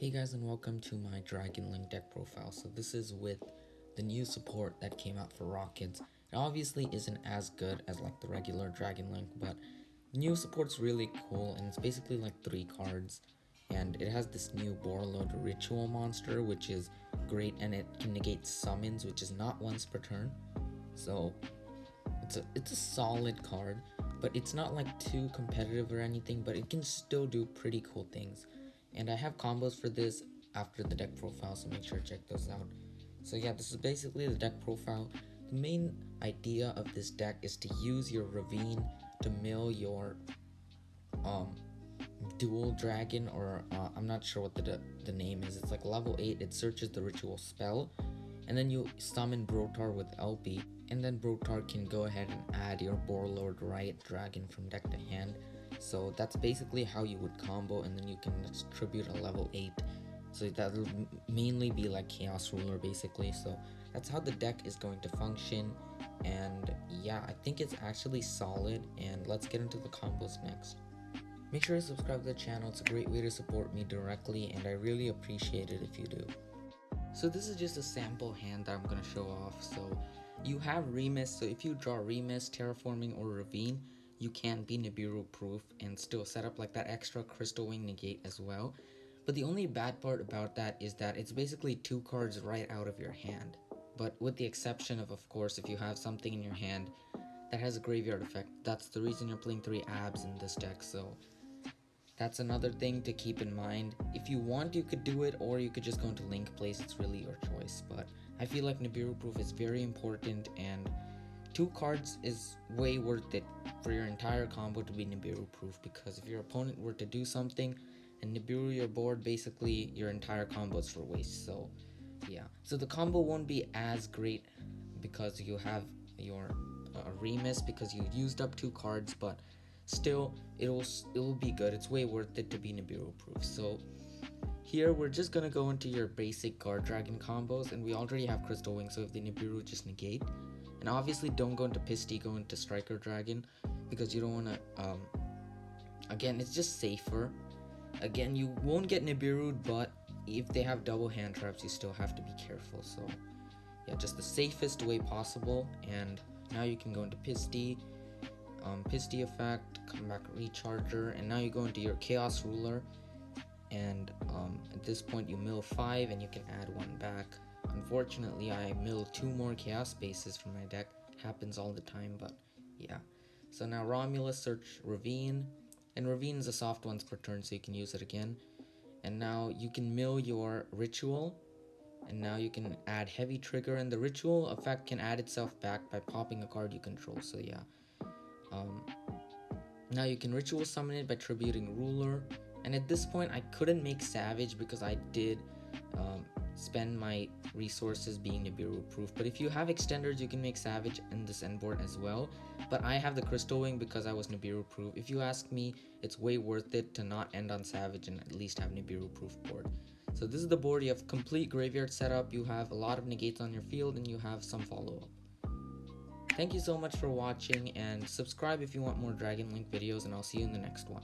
Hey guys, and welcome to my Dragon Link deck profile. So this is with the new support that came out for ROKKET. It obviously isn't as good as like the regular Dragon Link, but new support's really cool, and it's basically like 3 cards, and it has this new borrel ritual monster, which is great, and it can negate summons, which is not once per turn. So it's a solid card, but it's not like too competitive or anything, but it can still do pretty cool things. And I have combos for this after the deck profile, so make sure to check those out. So yeah, this is basically the deck profile. The main idea of this deck is to use your Ravine to mill your dual dragon, or I'm not sure what the name is. It's like level 8, it searches the ritual spell, and then you summon Brotar with LP, and then Brotar can go ahead and add your Borrel Riot Dragon from deck to hand. So that's basically how you would combo, and then you can distribute a level 8. So that'll mainly be like Chaos Ruler basically. So that's how the deck is going to function, and yeah, I think it's actually solid, and let's get into the combos next. Make sure to subscribe to the channel, it's a great way to support me directly, and I really appreciate it if you do. So this is just a sample hand that I'm going to show off. So you have Remus, so if you draw Remus, Terraforming, or Ravine, you can be Nibiru proof and still set up like that extra Crystal Wing negate as well. But the only bad part about that is that it's basically 2 cards right out of your hand. But with the exception of course, if you have something in your hand that has a graveyard effect. That's the reason you're playing 3 abs in this deck, so that's another thing to keep in mind. If you want, you could do it, or you could just go into Link Place, it's really your choice. But I feel like Nibiru proof is very important, and 2 cards is way worth it for your entire combo to be Nibiru proof, because if your opponent were to do something and Nibiru your board, basically your entire combo is for waste. So yeah, so the combo won't be as great because you have your Remus, because you used up 2 cards, but still it will be good. It's way worth it to be Nibiru proof. So here we're just gonna go into your basic guard dragon combos, and we already have Crystal Wing, so if the Nibiru just negate. And obviously don't go into Pisty, go into Striker Dragon, because you don't want to, again, it's just safer. Again, you won't get Nibiru, but if they have double hand traps, you still have to be careful. So yeah, just the safest way possible. And now you can go into Pisty, Pisty effect, come back Recharger, and now you go into your Chaos Ruler, and at this point you mill 5 and you can add 1 back. Unfortunately, I mill 2 more Chaos Spaces from my deck. Happens all the time, but yeah. So now Romulus, search Ravine, and Ravine is a soft once per turn, so you can use it again. And now you can mill your Ritual, and now you can add Heavy Trigger, and the Ritual effect can add itself back by popping a card you control, so yeah. Now you can Ritual Summon it by tributing Ruler, and at this point I couldn't make Savage because I did spend my resources being Nibiru proof. But if you have extenders, you can make Savage in this end board as well. But I have the Crystal Wing because I was Nibiru proof. If you ask me, it's way worth it to not end on Savage and at least have Nibiru proof board. So this is the board. You have complete graveyard setup, you have a lot of negates on your field, and you have some follow-up. Thank you so much for watching, and subscribe if you want more Dragon Link videos, and I'll see you in the next one.